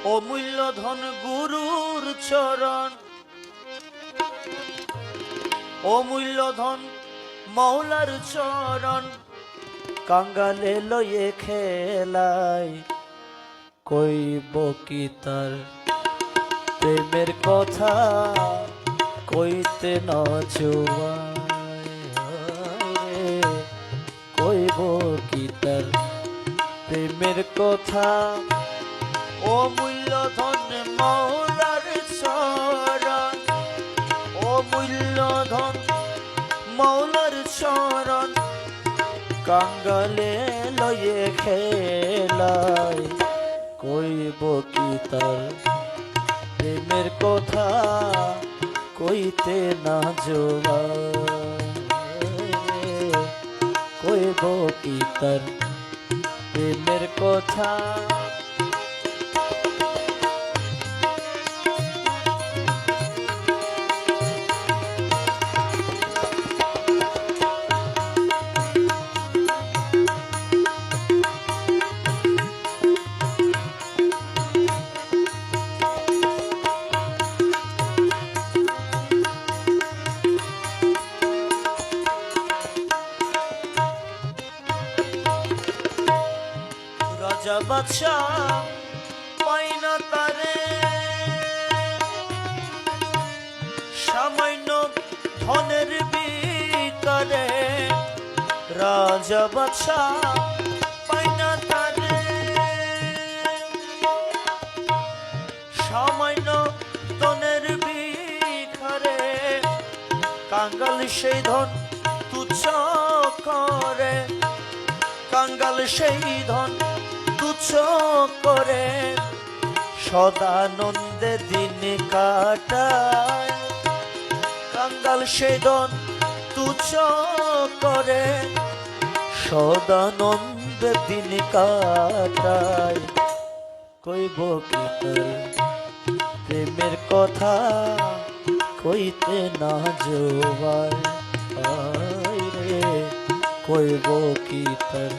অমূল্য ধন গুরুর চরণ, অমূল্য ধন মৌলার চরণ, কাঙ্গালে লয়ে খেলায় কইব কি তার প্রেমের কথা কইতে না জোয়ায়, কইব কি তার প্রেমের কথা। অমূল্য ধন মৌলার চরণ, অমূল্য ধন মৌলার চরণ, কাঙ্গালে লয়ে খেলায় কইব কি তার প্রেমের কথা কইতে না জোয়ায়, কইব কি তার প্রেমের কথা। রাজা বাদশা পাই না তারে, সামান্য ধনের ভিতরে। রাজা বাদশা পাই না তারে, সামান্য ধনের ভিখারে। কাঙ্গাল সেই ধন তুচ্ছ করে, কাঙ্গাল সেই ধন তুচ্ছ করে, সদানন্দে দিন কাটায়। কাঙ্গাল সেই ধন তুচ্ছ করে, সদানন্দে দিন কাটায়। কইব কি তার প্রেমের কথা কইতে না জোয়ায় রে, কইব কি তার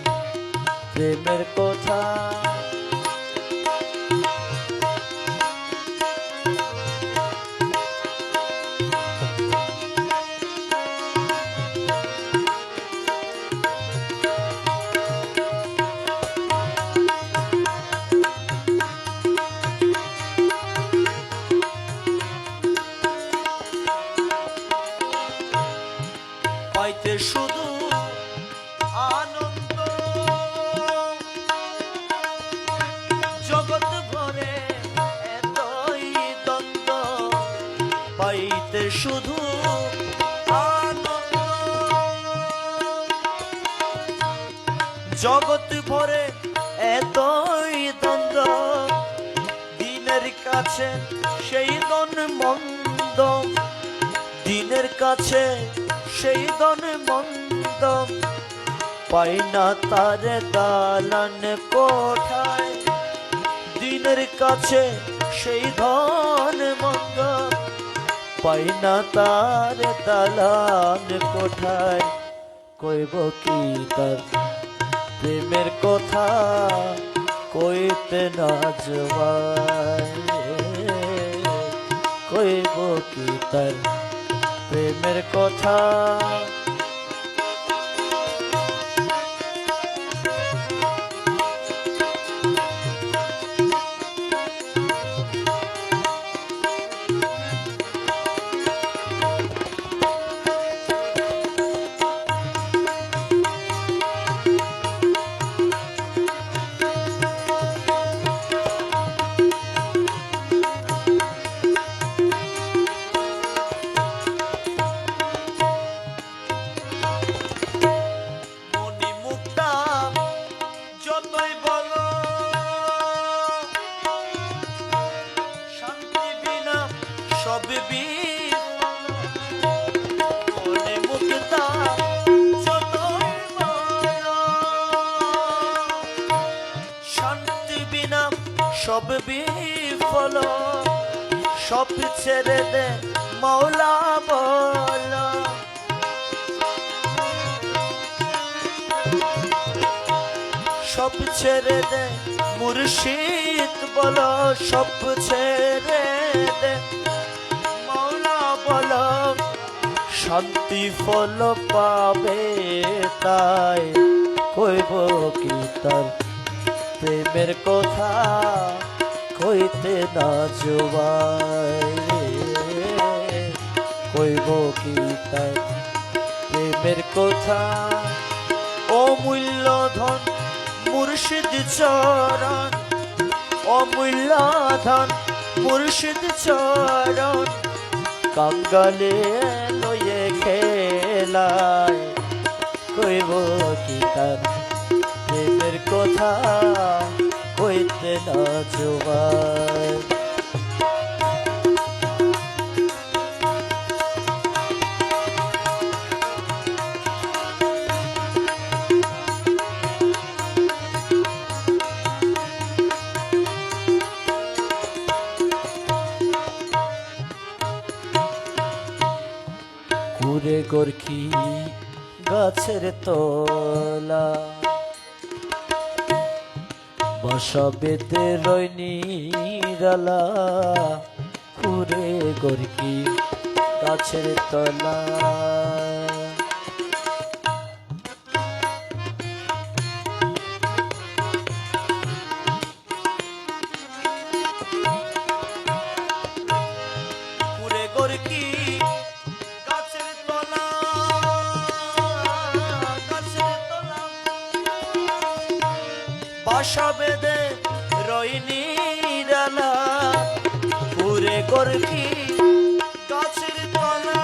প্রেমের কথা। পাইতে শুধু আনন্দ, জগৎ ভরে এতই দ্বন্দ্ব। পাইতে শুধু আনন্দ, জগৎ ভরে এতই দ্বন্দ্ব। দিনের কাছে সেই দন মন্দ, দিনের কাছে সেই দন মন্দ। পাই না তার দালান কোঠায়, দিনের কাছে সেই ধন মন্দ। পাই না তার দালান কোঠায়, কইব কি তার প্রেমের কথা কইতে না জোয়ায়, কইব কি তার প্রেমের কথা। সব মনে মুক্তা যতই বলো, শান্তি বিনা সব বিফল। সব ছেড়ে দে মৌলা বল, সব ছেড়ে দে মুর্শিদ বলো সব ছেড়ে দে, মাওলা বলো শান্তি ফল পাবে তাই, কইব কি তার প্রেমের কথা কইতে না জোয়ায়, কইব কি তার প্রেমের কথা। অমূল্য ধন মুর্শিদ চরণ, অমূল্য ধন মুর্শিদ চরণ, কাঙ্গালে লয়ে খেলায়, কইব কি তার প্রেমের কথা কইতে না জোয়ায়। ঘুরে গোরখি গাছের তলা, বাসা বেঁধে রয় নিরালা, ঘুরে গোরখি গাছের তলা। ঘুরে গোরখি বাসা বেঁধে রয় নিরালা, ঘুরে গোরখি গাছের তলা,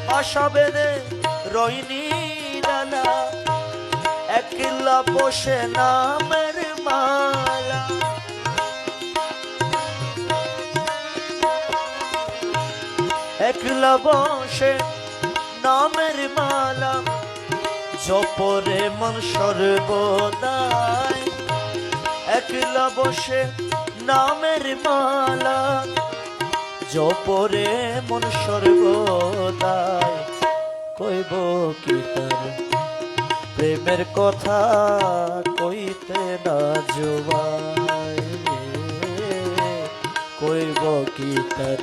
বাসা বেঁধে রয় নিরালা, একলা বসে নামের মালা, একলা বসে নামের মালা, জপরে মন সর্বদাই, একলা বসে নামের মালা, জপরে মন সর্বদাই, কইব কি তার প্রেমের কথা কইতে না জোয়ায়, কইব কি তার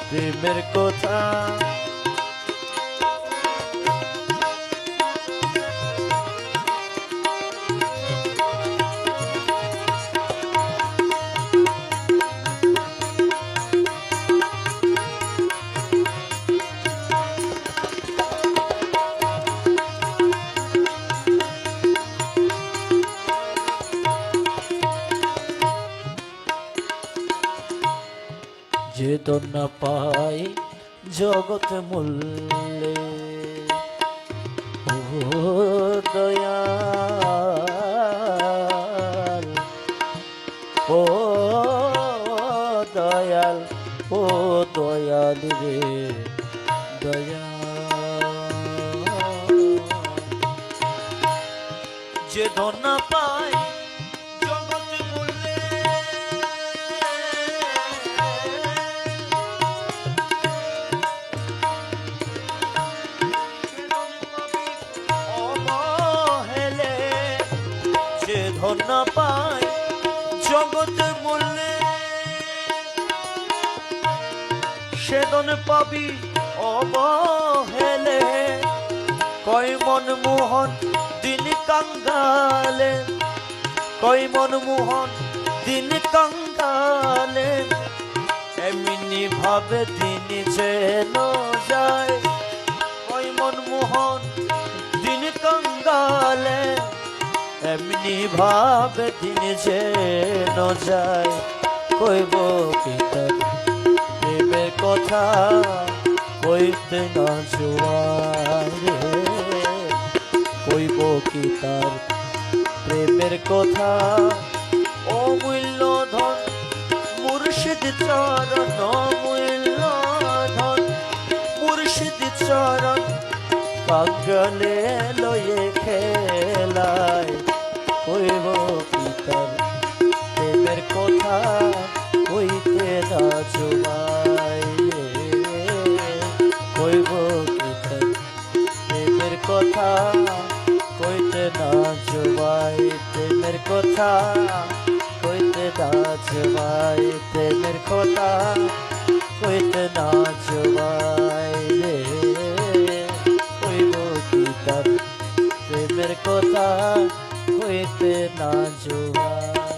প্রেমের কথা। যে দন্না পাই জগৎ মূল্যে, ও দয়াল, ও দয়াল, ও দয়াল রে দয়াল। যে দন্না পাই ধন্য পাই জগৎ মূল্যে, সেদন পাবি অবহেলে, কয় মন মোহন দিন কাঙ্গালে, কয় মন মোহন দিন কাঙ্গালে, এমনি ভাবে দিন যেন যায়, কয় মন মোহন দিন কাঙ্গালে, এমনি ভাবে দিন যেন যায়, কইব কি তার প্রেমের কথা কইতে না জোয়ারে, কইব কি তার প্রেমের কথা। অমূল্য ধন মুর্শিদ চরণ, অমূল্য ধন মুর্শিদ চরণ, পাগলে লয়ে খেলায়, কইব কি তার প্রেমের কথা কইতে না জোয়ায়, কইব কি তার প্রেমের কথা কইতে না। কথা কইতে না জবাই, প্রেমের কথা কইতে না জবাই রে, কইব কি তার প্রেমের কথা কইতে না জবাই।